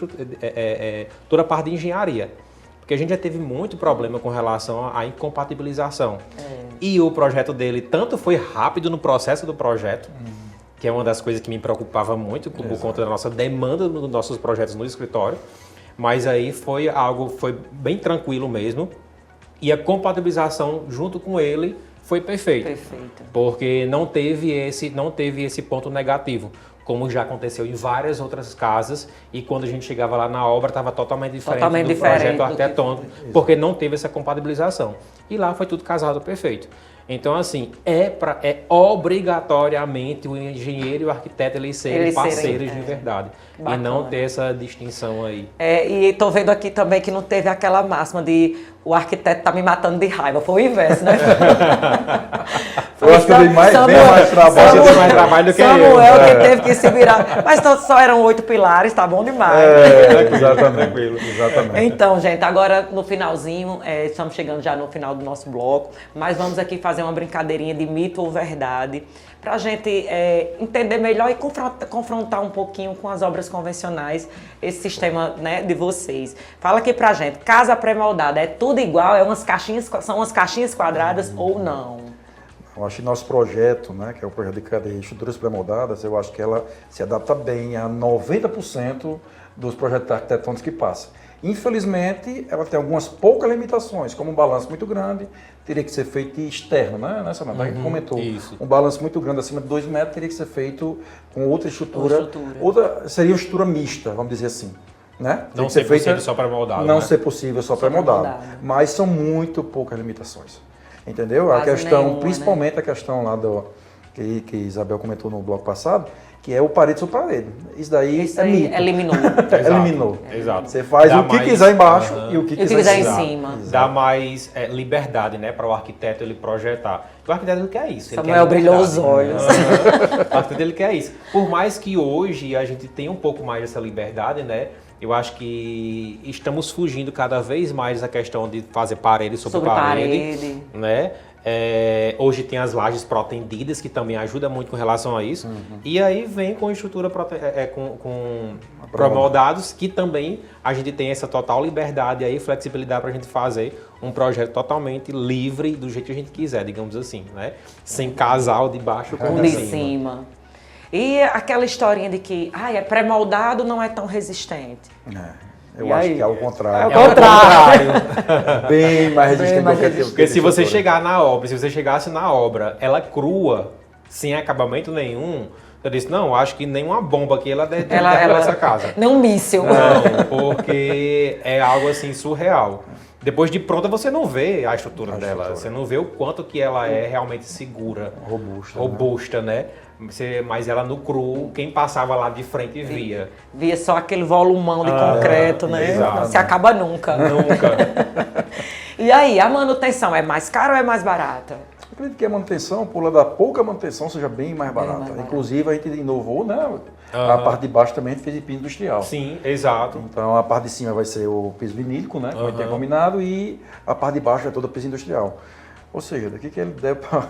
toda a parte de engenharia. Porque a gente já teve muito problema com relação à incompatibilização. E o projeto dele tanto foi rápido no processo do projeto, que é uma das coisas que me preocupava muito por conta da nossa demanda dos nossos projetos no escritório, mas aí foi bem tranquilo mesmo. E a compatibilização junto com ele foi perfeita. Porque não teve esse ponto negativo, como já aconteceu em várias outras casas, e quando a gente chegava lá na obra estava totalmente diferente do projeto arquitetônico, porque não teve essa compatibilização. E lá foi tudo casado perfeito. Então, assim, obrigatoriamente o engenheiro e o arquiteto eles serem parceiros de verdade. Bacana. E não ter essa distinção aí. E estou vendo aqui também que não teve aquela máxima de o arquiteto tá me matando de raiva. Foi o inverso, né? Eu acho que eu dei mais trabalho do que Samuel que teve que se virar. Mas só eram 8 pilares, tá bom demais. Exatamente. Então, gente, agora no finalzinho, estamos chegando já no final do nosso bloco, mas vamos aqui fazer uma brincadeirinha de mito ou verdade, para a gente entender melhor e confrontar um pouquinho com as obras convencionais esse sistema, né, de vocês. Fala aqui pra gente, casa pré-moldada é tudo igual? São umas caixinhas quadradas ou não? Eu acho que nosso projeto, né, que é o projeto de estruturas pré-moldadas, eu acho que ela se adapta bem a 90% dos projetos arquitetônicos que passam. Infelizmente, ela tem algumas poucas limitações, como um balanço muito grande, teria que ser feito externo, né, Samanta? A gente comentou. Isso. Um balanço muito grande, acima de 2 metros, teria que ser feito com outra estrutura. Seria uma estrutura mista, vamos dizer assim. Né? Não ser possível só pré-moldado. Não ser possível só pré-moldado. Mas são muito poucas limitações. Entendeu? Quase a questão, nenhuma, principalmente, né? A questão lá que Isabel comentou no bloco passado, que é o parede sobre parede. Isso daí mito. Eliminou. Eliminou. Exato. Você faz o que quiser embaixo e o que quiser em cima. Dá mais liberdade, né, para o arquiteto ele projetar. O arquiteto ele quer isso. Samuel brilhou os olhos. O arquiteto ele quer isso. Por mais que hoje a gente tenha um pouco mais dessa liberdade, né, Eu acho que estamos fugindo cada vez mais dessa questão de fazer parede sobre parede, né? Hoje tem as lajes protendidas, que também ajuda muito com relação a isso. E aí vem com estrutura com pré-moldados, que também a gente tem essa total liberdade e flexibilidade para a gente fazer um projeto totalmente livre do jeito que a gente quiser, digamos assim, né? Sem casal de baixo com de cima. E aquela historinha de que pré-moldado não é tão resistente. Eu acho que é o contrário. É o contrário. Bem mais resistente do que porque se você chegar na obra, se você chegasse na obra, ela crua, sem acabamento nenhum, eu disse, não, acho que nenhuma bomba aqui ela deve essa casa. Nem um míssil. Não, porque é algo assim surreal. Depois de pronta você não vê a estrutura dela, você não vê o quanto que ela é realmente segura, robusta, né? Mas ela no cru, quem passava lá de frente via. Via só aquele volumão de concreto, né? Exato. Não se acaba nunca. Nunca. E aí, a manutenção é mais cara ou é mais barata? Eu acredito que a manutenção, por lá da pouca manutenção, seja bem mais barata. Inclusive, a gente inovou, né? A parte de baixo também a gente fez de piso industrial. Sim, exato. Então, a parte de cima vai ser o piso vinílico, né? Como a gente tem combinado, e a parte de baixo é toda piso industrial. Ou seja, daqui que ele der para...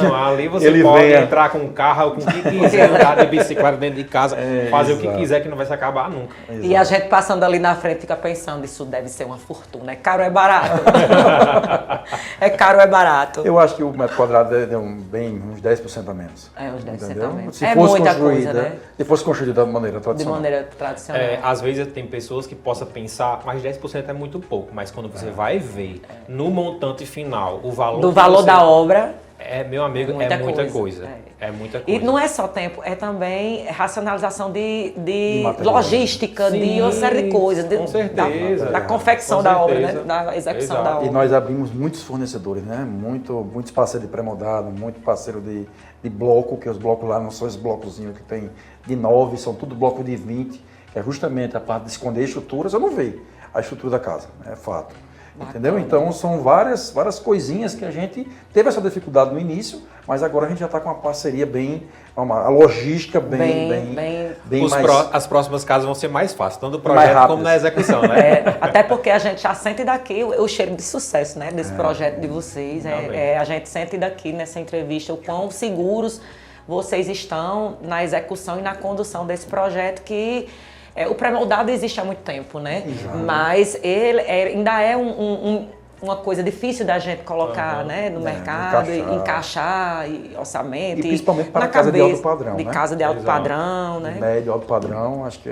Não, ali você pode entrar com o carro, com o que quiser, andar de bicicleta dentro de casa, fazer o que quiser, que não vai se acabar nunca. E a gente passando ali na frente fica pensando, isso deve ser uma fortuna. É caro ou é barato? É caro ou é barato? Eu acho que o metro quadrado é uns 10% a menos. Uns 10% a menos. Se fosse muita coisa, né? Se fosse construído da maneira tradicional. De maneira tradicional. Às vezes tem pessoas que possam pensar, mas 10% é muito pouco. Mas quando você vai ver no montante final o valor... Do valor da obra. Meu amigo, é muita coisa. É muita coisa. E não é só tempo, é também racionalização de logística, de uma série de coisas. Com certeza. Da confecção da obra, né? Da execução da obra. E nós abrimos muitos fornecedores, né? Muitos parceiros de pré-moldado, muito parceiro de bloco, que os blocos lá não são esses blocozinhos que tem de 9, são tudo bloco de 20, que é justamente a parte de esconder estruturas. Eu não vejo a estrutura da casa, é fato. Entendeu? Então são várias coisinhas que a gente teve essa dificuldade no início, mas agora a gente já está com uma parceria a logística bem mais... As próximas casas vão ser mais fáceis, tanto no projeto como na execução, né? Até porque a gente já sente daqui o cheiro de sucesso, né? Desse projeto de vocês. A gente sente daqui nessa entrevista o quão seguros vocês estão na execução e na condução desse projeto que... o pré-moldado existe há muito tempo, né? Exato. Mas ele ainda é uma coisa difícil da gente colocar né, no mercado, encaixar orçamento. E principalmente para casa de alto padrão, de né? casa de alto padrão, né? Médio, alto padrão, acho que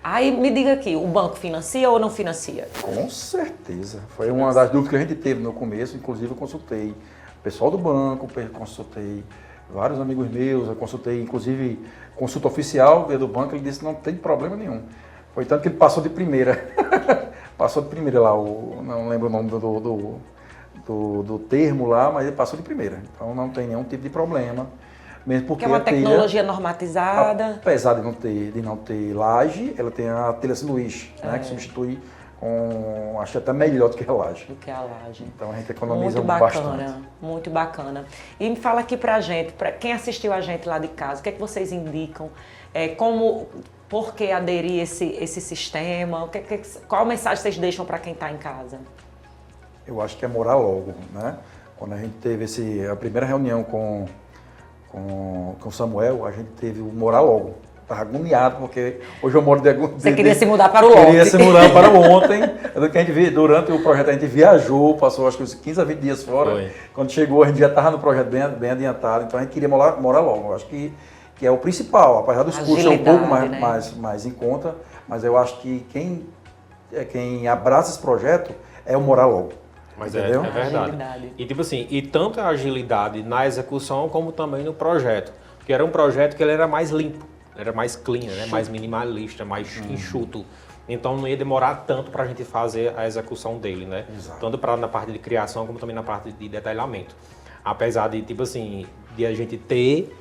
Aí me diga aqui, o banco financia ou não financia? Com certeza. Foi uma das dúvidas que a gente teve no começo, inclusive eu consultei o pessoal do banco, consultei vários amigos meus, eu consultei, inclusive, consulta oficial do banco, ele disse que não tem problema nenhum. Foi tanto que ele passou de primeira. Passou de primeira lá, não lembro o nome do termo lá, mas ele passou de primeira. Então não tem nenhum tipo de problema. Mesmo porque é uma tecnologia normatizada. Apesar de não ter laje, ela tem a telha sanduíche, né, que substitui acho até melhor do que a laje. Então a gente economiza bastante. Muito bacana. E me fala aqui pra gente, pra quem assistiu a gente lá de casa, o que é que vocês indicam? Por que aderir esse sistema? Qual mensagem vocês deixam para quem está em casa? Eu acho que é morar logo, né? Quando a gente teve a primeira reunião com o Samuel, a gente teve o morar logo. Estava agoniado, porque hoje eu moro Você queria se mudar para o ontem. Queria se mudar para o ontem. Durante o projeto a gente viajou, passou acho que uns 15 a 20 dias fora. Foi. Quando chegou a gente já estava no projeto bem adiantado, então a gente queria morar logo. Eu acho que é o principal, apesar dos custos ser um pouco mais em conta, mas eu acho que quem abraça esse projeto é o morar logo. Mas é verdade. E tipo assim, tanto a agilidade na execução como também no projeto. Porque era um projeto que ele era mais limpo. Era mais clean, né? Mais minimalista, mais enxuto. Então não ia demorar tanto para a gente fazer a execução dele, né? Exato. Tanto na parte de criação como também na parte de detalhamento. Apesar de, tipo assim, de a gente ter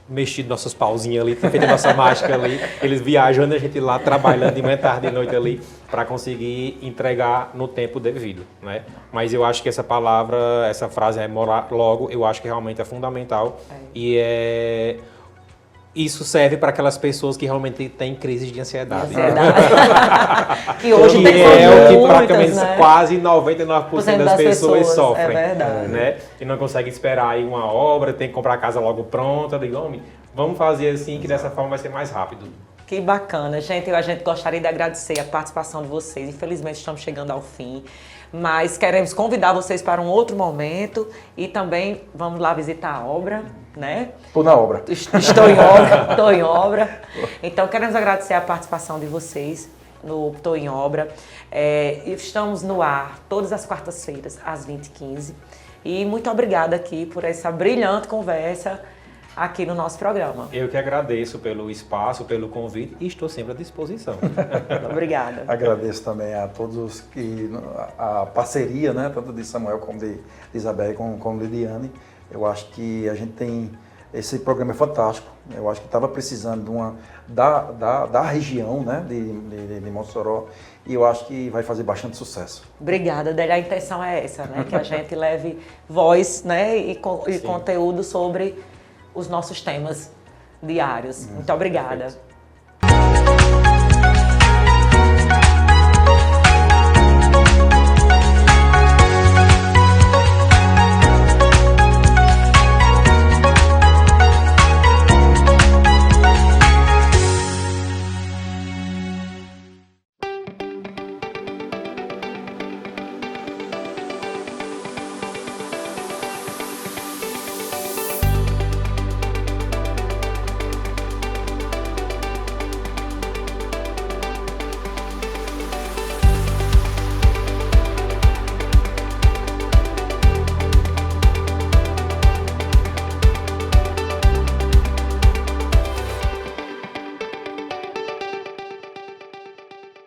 mexido nossos pauzinhos ali, ter feito nossa mágica ali, eles viajando, a gente lá trabalhando de manhã, tarde e noite ali, para conseguir entregar no tempo devido, né? Mas eu acho que essa frase é morar logo, eu acho que realmente é fundamental e Isso serve para aquelas pessoas que realmente têm crises de ansiedade. Que hoje tem o que praticamente né? quase 99% das pessoas sofrem. É verdade. Né? E não conseguem esperar aí uma obra, tem que comprar a casa logo pronta. Digo, homem, vamos fazer assim que dessa forma vai ser mais rápido. Que bacana, gente. A gente gostaria de agradecer a participação de vocês. Infelizmente estamos chegando ao fim, mas queremos convidar vocês para um outro momento e também vamos lá visitar a obra, né? Estou na obra. Estou em obra. Então queremos agradecer a participação de vocês no Estou em Obra. Estamos no ar todas as quartas-feiras às 20h15 e muito obrigada aqui por essa brilhante conversa aqui no nosso programa. Eu que agradeço pelo espaço, pelo convite e estou sempre à disposição. Obrigada. Agradeço também a todos que a parceria, né, tanto de Samuel como de Isabel como de Lidiane. Eu acho que a gente tem esse programa é fantástico. Eu acho que estava precisando da região, né, de Mossoró, e eu acho que vai fazer bastante sucesso. Obrigada, Adélia. A intenção é essa, né, que a gente leve voz, né, e conteúdo sobre os nossos temas diários. Muito obrigada. Perfeito.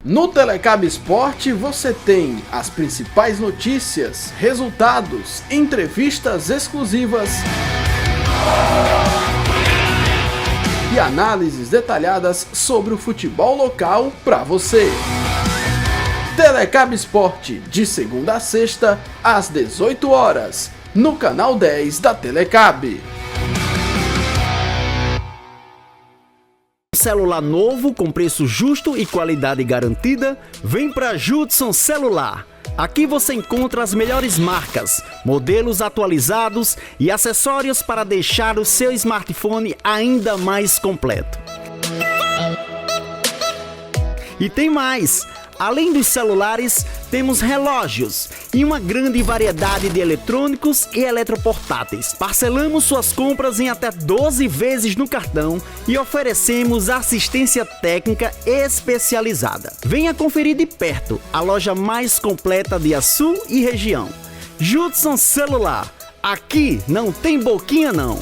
No Telecab Esporte você tem as principais notícias, resultados, entrevistas exclusivas e análises detalhadas sobre o futebol local para você. Telecab Esporte, de segunda a sexta, às 18 horas, no canal 10 da Telecab. Celular novo com preço justo e qualidade garantida, vem para Judson Celular. Aqui você encontra as melhores marcas, modelos atualizados e acessórios para deixar o seu smartphone ainda mais completo. E tem mais! Além dos celulares, temos relógios e uma grande variedade de eletrônicos e eletroportáteis. Parcelamos suas compras em até 12 vezes no cartão e oferecemos assistência técnica especializada. Venha conferir de perto a loja mais completa de Açu e região. Judson Celular. Aqui não tem boquinha não.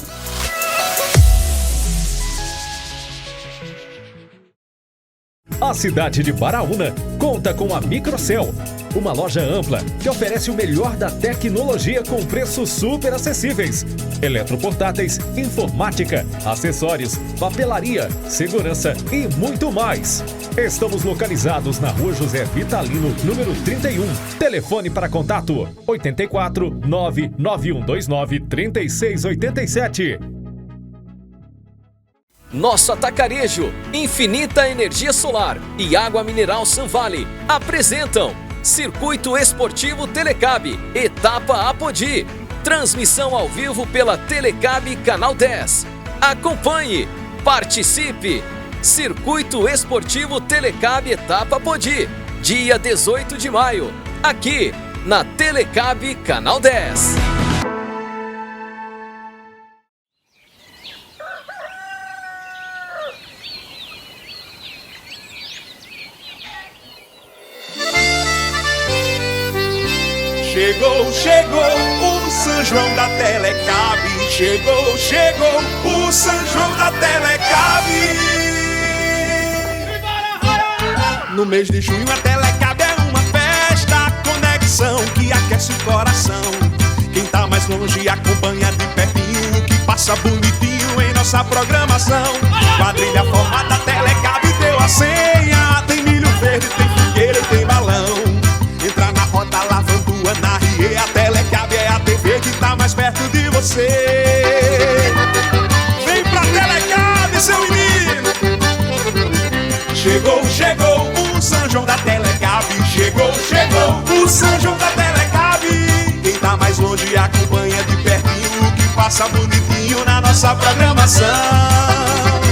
A cidade de Baraúna conta com a Microcel, uma loja ampla que oferece o melhor da tecnologia com preços super acessíveis. Eletroportáteis, informática, acessórios, papelaria, segurança e muito mais. Estamos localizados na Rua José Vitalino, número 31. Telefone para contato 84 99129 3687. Nosso atacarejo, Infinita Energia Solar e Água Mineral Sanvale apresentam Circuito Esportivo Telecab, etapa Apodi. Transmissão ao vivo pela Telecab Canal 10. Acompanhe, participe. Circuito Esportivo Telecab, etapa Apodi, dia 18 de maio, aqui na Telecab Canal 10. Chegou o São João da Telecab. Chegou o São João da Telecab. No mês de junho a Telecab é uma festa, conexão que aquece o coração. Quem tá mais longe acompanha de pertinho, que passa bonitinho em nossa programação. Quadrilha formada, Telecab deu a senha. Tem milho verde, tem fogueira e tem balão. Entra na roda lavando na Rie, a Telecab é a TV que tá mais perto de você. Vem pra Telecab, seu Chegou, chegou o São João da Telecab. Quem tá mais longe acompanha de pertinho o que passa bonitinho na nossa programação.